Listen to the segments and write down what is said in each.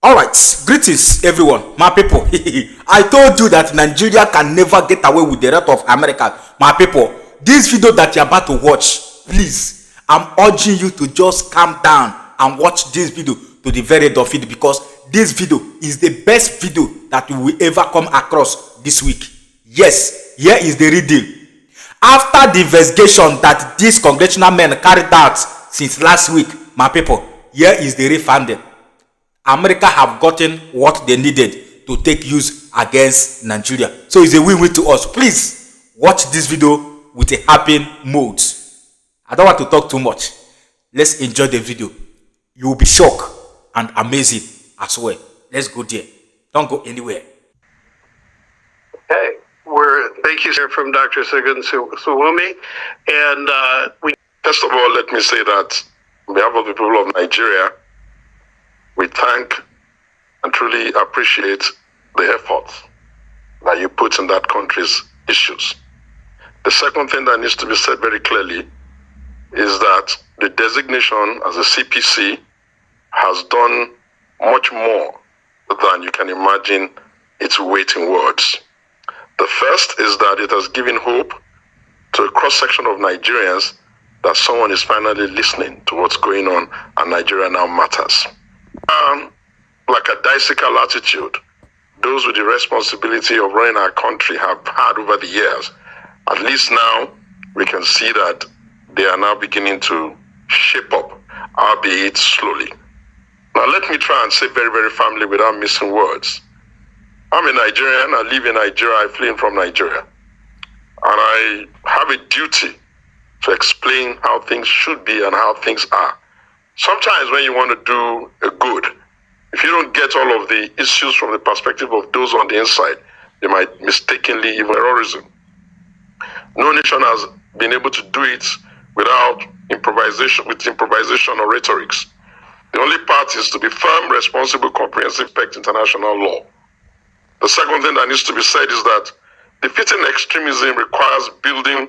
All right, greetings everyone, my people. I told you that Nigeria can never get away with the rest of America. My people, this video that you're about to watch, please, I'm urging you to just calm down and watch this video to the very end of it, because this video is the best video that you will ever come across this week. Yes, here is the real deal. After the investigation that these congressional men carried out since last week, my people, here is the real finding. America have gotten what they needed to take use against Nigeria. So it's a win-win to us. Please watch this video with a happy mood. I don't want to talk too much. Let's enjoy the video. You will be shocked and amazing as well. Let's go there. Don't go anywhere. Hey, thank you, sir, from Dr. Sigan Suwumi. And First of all, let me say that on behalf of the people of Nigeria, we thank and truly appreciate the efforts that you put in that country's issues. The second thing that needs to be said very clearly is that the designation as a CPC has done much more than you can imagine its weight in words. The first is that it has given hope to a cross-section of Nigerians that someone is finally listening to what's going on and Nigeria now matters. Like a bicycle attitude, those with the responsibility of running our country have had over the years. At least now we can see that they are now beginning to shape up, albeit slowly. Now let me try and say very, very firmly without missing words. I'm a Nigerian, I live in Nigeria, I flee from Nigeria. And I have a duty to explain how things should be and how things are. Sometimes when you want to do a good, if you don't get all of the issues from the perspective of those on the inside, they might mistakenly even terrorism. No nation has been able to do it without improvisation or rhetorics. The only part is to be firm, responsible, comprehensive, respect international law. The second thing that needs to be said is that defeating extremism requires rebuilding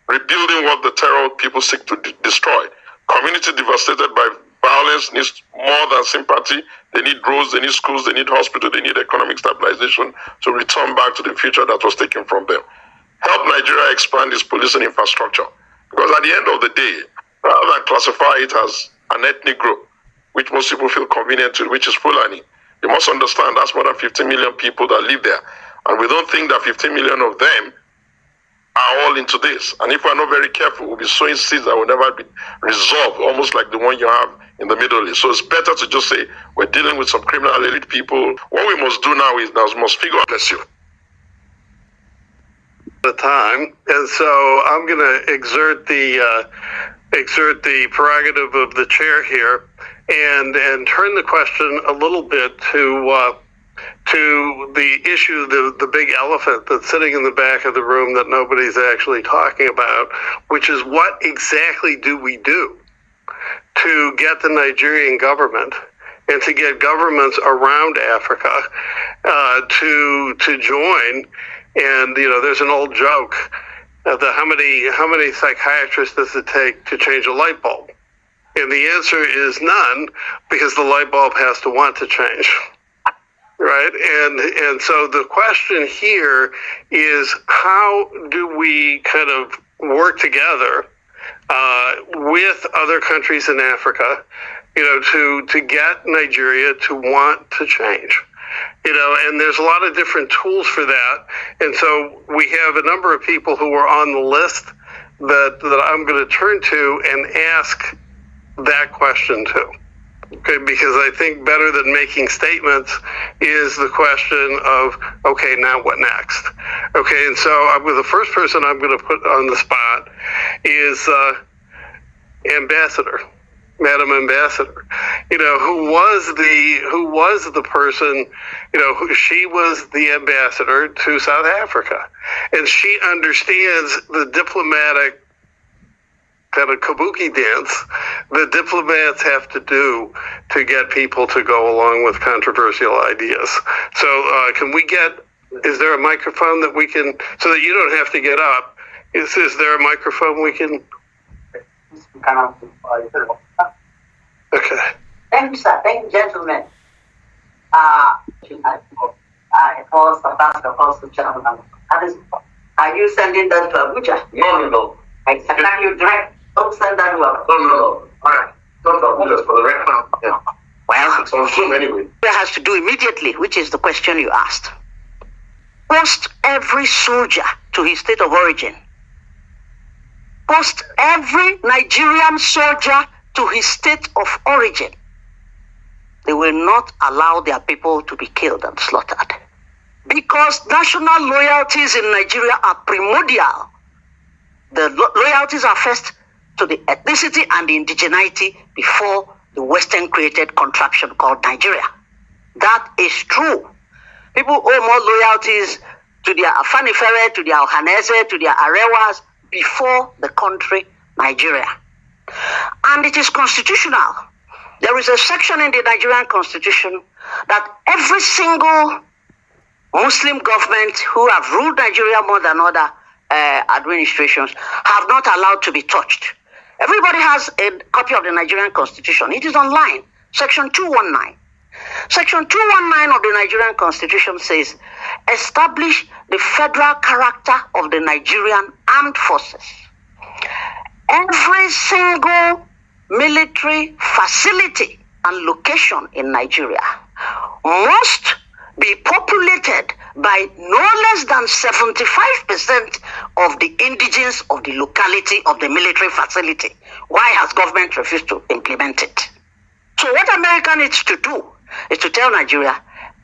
what the terror people seek to destroy. Community devastated by violence needs more than sympathy. They need roads, they need schools, they need hospitals, they need economic stabilization to return back to the future that was taken from them. Help Nigeria expand its policing infrastructure. Because at the end of the day, rather than classify it as an ethnic group, which most people feel convenient to, which is Fulani, you must understand that's more than 15 million people that live there. And we don't think that 15 million of them are all into this. And if we're not very careful, we'll be sowing seeds that will never be resolved, almost like the one you have in the Middle East. So it's better to just say, we're dealing with some criminal elite people. What we must do now is we must figure out, bless you. the time. And so I'm going to exert the prerogative of the chair here and turn the question a little bit to the issue, the big elephant that's sitting in the back of the room that nobody's actually talking about, which is what exactly do we do to get the Nigerian government and to get governments around Africa to join. And there's an old joke that how many psychiatrists does it take to change a light bulb? And the answer is none, because the light bulb has to want to change. Right? And so the question here is, how do we kind of work together with other countries in Africa, to get Nigeria to want to change? And there's a lot of different tools for that. And so we have a number of people who are on the list that I'm going to turn to and ask that question to. Okay, because I think better than making statements is the question of, okay, now what next? Okay, and so the first person I'm going to put on the spot is Ambassador, Madam Ambassador, who was the person, she was the ambassador to South Africa, and she understands the diplomatic kind of kabuki dance that diplomats have to do to get people to go along with controversial ideas. So is there a microphone that we can, so that you don't have to get up, is there a microphone we can? Okay. Thank you, sir. Thank you, gentlemen. Are you sending that to Abuja? No. Can you direct? Don't send that to Abuja. No. All right. Don't talk Abuja for the right now. Yeah. Well, it's on Zoom anyway. It has to do immediately, which is the question you asked. Post every soldier to his state of origin. Post every Nigerian soldier to his state of origin. They will not allow their people to be killed and slaughtered. Because national loyalties in Nigeria are primordial. The loyalties are first to the ethnicity and the indigeneity before the Western created contraption called Nigeria. That is true. People owe more loyalties to their Afanifere, to their Ohanese, to their Arewas before the country Nigeria. And it is constitutional. There is a section in the Nigerian constitution that every single Muslim government who have ruled Nigeria more than other administrations have not allowed to be touched. Everybody has a copy of the Nigerian constitution. It is online, section 219. Section 219 of the Nigerian constitution says, establish the federal character of the Nigerian armed forces. Every single military facility and location in Nigeria must be populated by no less than 75% of the indigents of the locality of the military facility. Why has government refused to implement it? So what America needs to do is to tell Nigeria,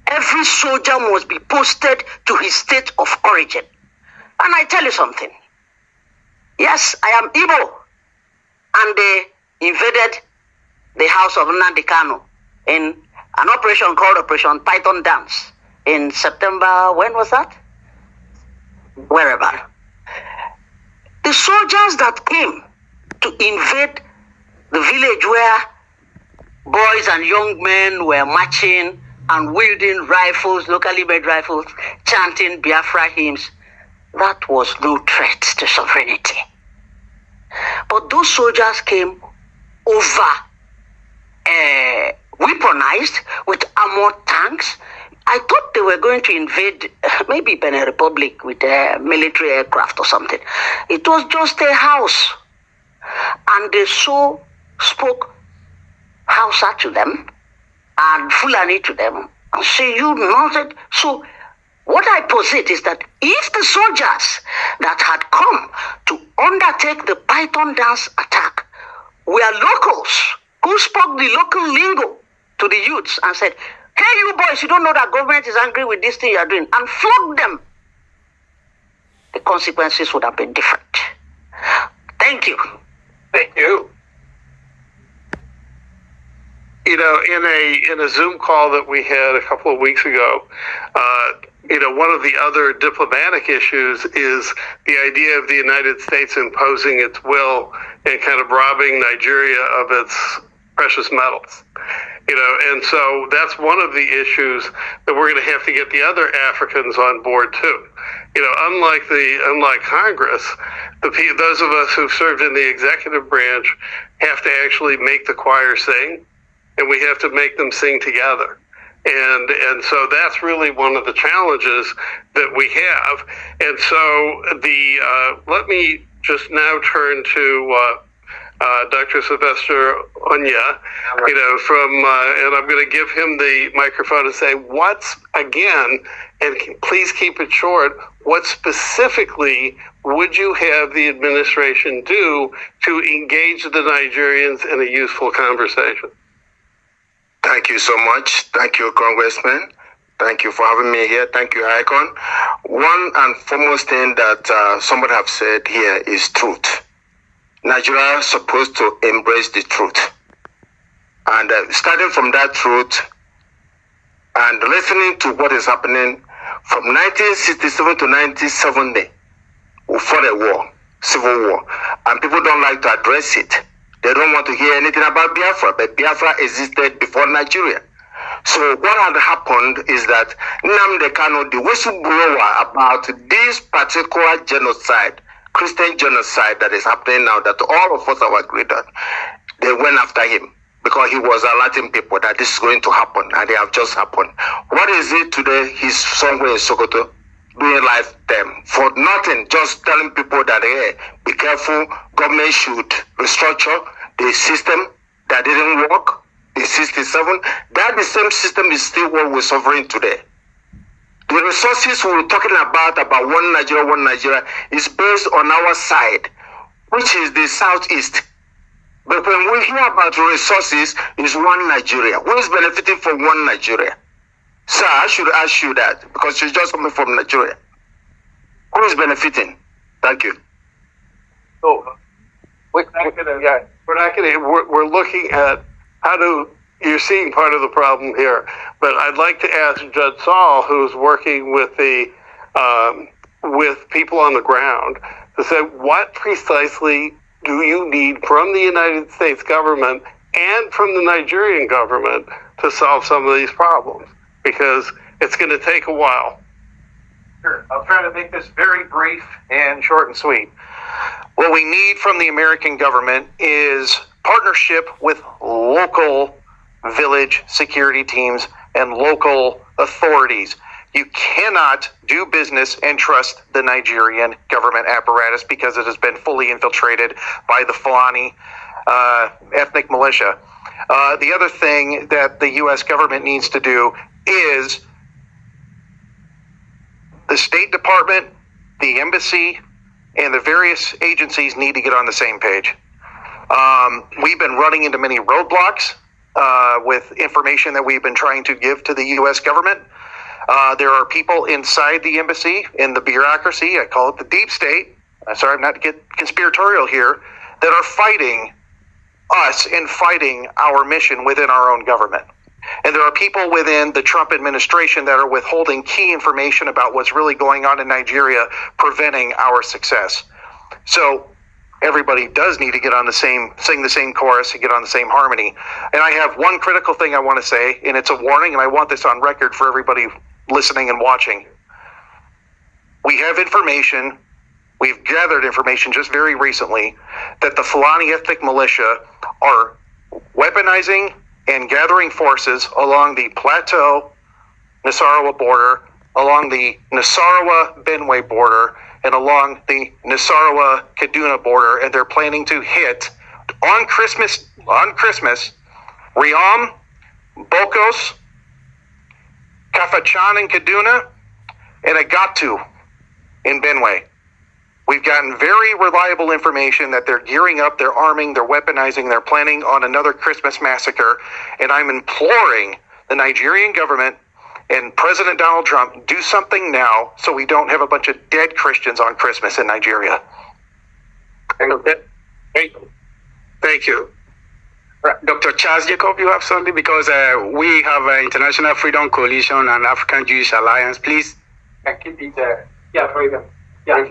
every soldier must be posted to his state of origin. And I tell you something. Yes, I am Igbo. And they invaded the house of Nnamdi Kanu in an operation called Operation Python Dance in September, when was that? Wherever. The soldiers that came to invade the village where boys and young men were marching and wielding rifles, locally made rifles, chanting Biafra hymns, that was no threat to sovereignty. But those soldiers came over weaponized with armored tanks. I thought they were going to invade maybe Benin Republic with a military aircraft or something. It was just a house. And they so spoke Hausa to them and Fulani to them and say, you noted. So what I posit is that if the soldiers that had come to undertake the Python dance attack were locals who spoke the local lingo to the youths and said, hey, you boys, you don't know that government is angry with this thing you're doing, and flogged them, the consequences would have been different. Thank you. Thank you. You know, in a Zoom call that we had a couple of weeks ago, one of the other diplomatic issues is the idea of the United States imposing its will and kind of robbing Nigeria of its precious metals. And so that's one of the issues that we're going to have to get the other Africans on board too. Unlike Congress, those of us who've served in the executive branch have to actually make the choir sing, and we have to make them sing together. And so that's really one of the challenges that we have. And so let me just now turn to Dr. Sylvester Onya, and I'm going to give him the microphone and say, and please keep it short, what specifically would you have the administration do to engage the Nigerians in a useful conversation? Thank you so much. Thank you, Congressman. Thank you for having me here. Thank you, Icon. One and foremost thing that somebody have said here is truth. Nigeria is supposed to embrace the truth. And starting from that truth and listening to what is happening from 1967 to 1970, we fought a war, civil war, and people don't like to address it. They don't want to hear anything about Biafra, but Biafra existed before Nigeria. So what had happened is that Nnamdi Kanu, the whistleblower about this particular genocide, Christian genocide that is happening now, that all of us have agreed on, they went after him. because he was alerting people that this is going to happen, and they have just happened. What is it today? He's somewhere in Sokoto doing live them for nothing, just telling people that, hey, be careful, government should restructure the system that didn't work, the 67. That the same system is still what we're suffering today. The resources we're talking about one Nigeria, is based on our side, which is the southeast. But when we hear about resources, it's one Nigeria. Who is benefiting from one Nigeria? Sir, I should ask you that because you're just coming from Nigeria. Who is benefiting? Thank you. So, we're looking at how to. You're seeing part of the problem here, but I'd like to ask Judge Saul, who's working with the with people on the ground, to say what precisely do you need from the United States government and from the Nigerian government to solve some of these problems? Because it's going to take a while. Sure. I'll try to make this very brief and short and sweet. What we need from the American government is partnership with local village security teams and local authorities. You cannot do business and trust the Nigerian government apparatus because it has been fully infiltrated by the Fulani ethnic militia. The other thing that the U.S. government needs to do is the State Department, the embassy, and the various agencies need to get on the same page. We've been running into many roadblocks with information that we've been trying to give to the U.S. government. There are people inside the embassy, in the bureaucracy, I call it the deep state, sorry not to get conspiratorial here, that are fighting us and fighting our mission within our own government. And there are people within the Trump administration that are withholding key information about what's really going on in Nigeria, preventing our success. So everybody does need to get on the same, sing the same chorus and get on the same harmony. And I have one critical thing I want to say, and it's a warning, and I want this on record for everybody listening and watching. We have information, we've gathered information just very recently, that the Fulani ethnic militia are weaponizing and gathering forces along the Plateau-Nasarawa border, along the Nasarawa-Benue border, and along the Nasarawa-Kaduna border, and they're planning to hit on Christmas, Riam, Bokos, Kafachan in Kaduna, and Agatu in Benue. We've gotten very reliable information that they're gearing up, they're arming, they're weaponizing, they're planning on another Christmas massacre, and I'm imploring the Nigerian government and President Donald Trump, do something now so we don't have a bunch of dead Christians on Christmas in Nigeria. Thank you. Dr. Charles Jacob, you have something? Because we have an International Freedom Coalition and African Jewish Alliance. Please. I keep it yeah, very good. Yeah,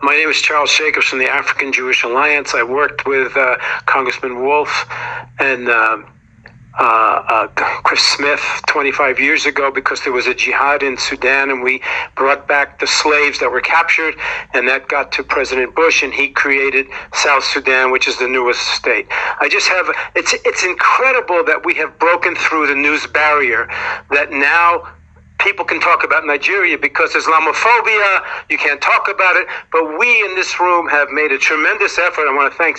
my name is Charles Jacobs from the African Jewish Alliance. I worked with Congressman Wolf and Chris Smith 25 years ago because there was a jihad in Sudan, and we brought back the slaves that were captured, and that got to President Bush, and he created South Sudan, which is the newest state. I just have, it's incredible that we have broken through the news barrier, that now people can talk about Nigeria because Islamophobia, you can't talk about it, but we in this room have made a tremendous effort. I want to thank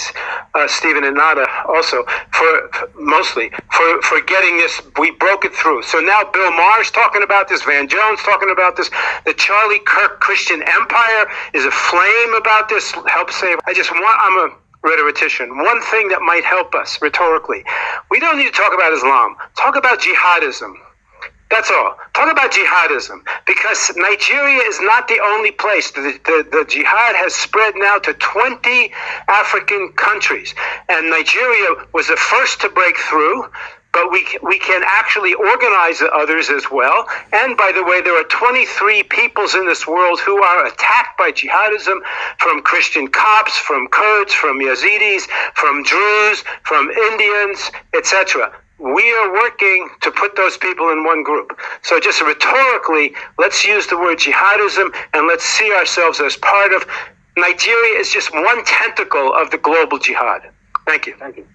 Stephen and Nada also for getting this. We broke it through. So now Bill Maher's talking about this, Van Jones talking about this, the Charlie Kirk Christian Empire is aflame about this, help save. I'm a rhetorician. One thing that might help us rhetorically, we don't need to talk about Islam, talk about jihadism. That's all. Talk about jihadism, because Nigeria is not the only place. The jihad has spread now to 20 African countries, and Nigeria was the first to break through, but we can actually organize the others as well. And by the way, there are 23 peoples in this world who are attacked by jihadism, from Christian Copts, from Kurds, from Yazidis, from Druze, from Indians, etc. We are working to put those people in one group. So just rhetorically, let's use the word jihadism and let's see ourselves as part of Nigeria is just one tentacle of the global jihad. Thank you. Thank you.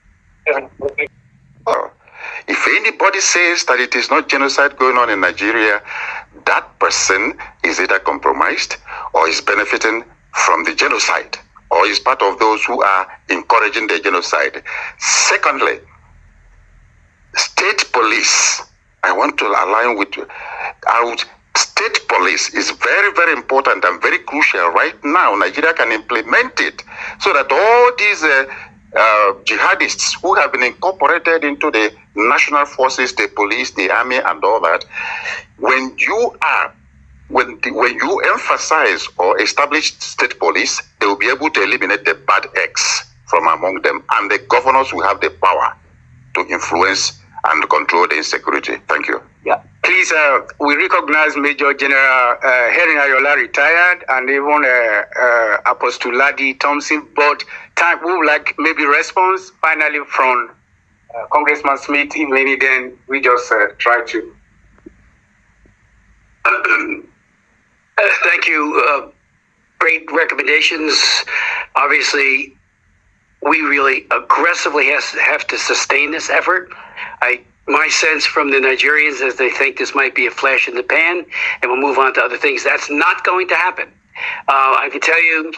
Oh, if anybody says that it is not genocide going on in Nigeria, that person is either compromised or is benefiting from the genocide or is part of those who are encouraging the genocide. Secondly, state police. I want to align with you. State police is very, very important and very crucial right now. Nigeria can implement it so that all these jihadists who have been incorporated into the national forces, the police, the army, and all that, when you emphasize or establish state police, they will be able to eliminate the bad eggs from among them, and the governors will have the power to influence and control the insecurity. Thank you. Yeah. Please, we recognize Major General Henry Ayola retired, and even Apostle Ladi Thompson. But we would like maybe response finally from Congressman Smith. If maybe then we just try to. Thank you. Great recommendations. Obviously, we really aggressively have to sustain this effort. My sense from the Nigerians is they think this might be a flash in the pan and we'll move on to other things. That's not going to happen. I can tell you,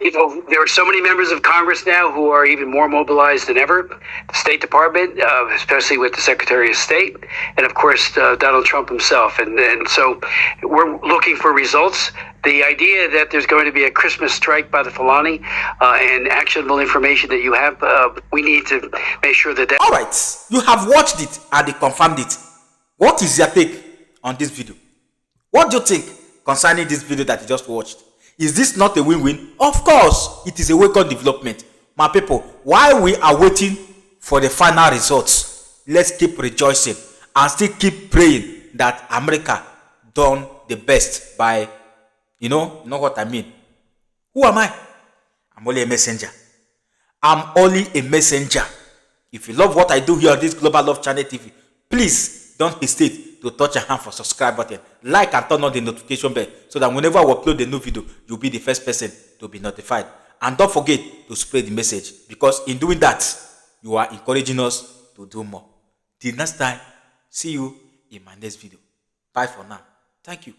there are so many members of Congress now who are even more mobilized than ever. The State Department, especially with the Secretary of State, and of course, Donald Trump himself. And so we're looking for results. The idea that there's going to be a Christmas strike by the Fulani and actionable information that you have, we need to make sure that All right, you have watched it and they confirmed it. What is your take on this video? What do you think concerning this video that you just watched? Is this not a win-win? Of course, it is a welcome development. My people, while we are waiting for the final results, let's keep rejoicing and still keep praying that America done the best by, you know what I mean. Who am I? I'm only a messenger. I'm only a messenger. If you love what I do here on this Global Love Channel TV, please don't hesitate to touch a hand for subscribe button, like and turn on the notification bell so that whenever we upload a new video, you'll be the first person to be notified. And don't forget to spread the message, because in doing that, you are encouraging us to do more. Till next time, see you in my next video. Bye for now. Thank you.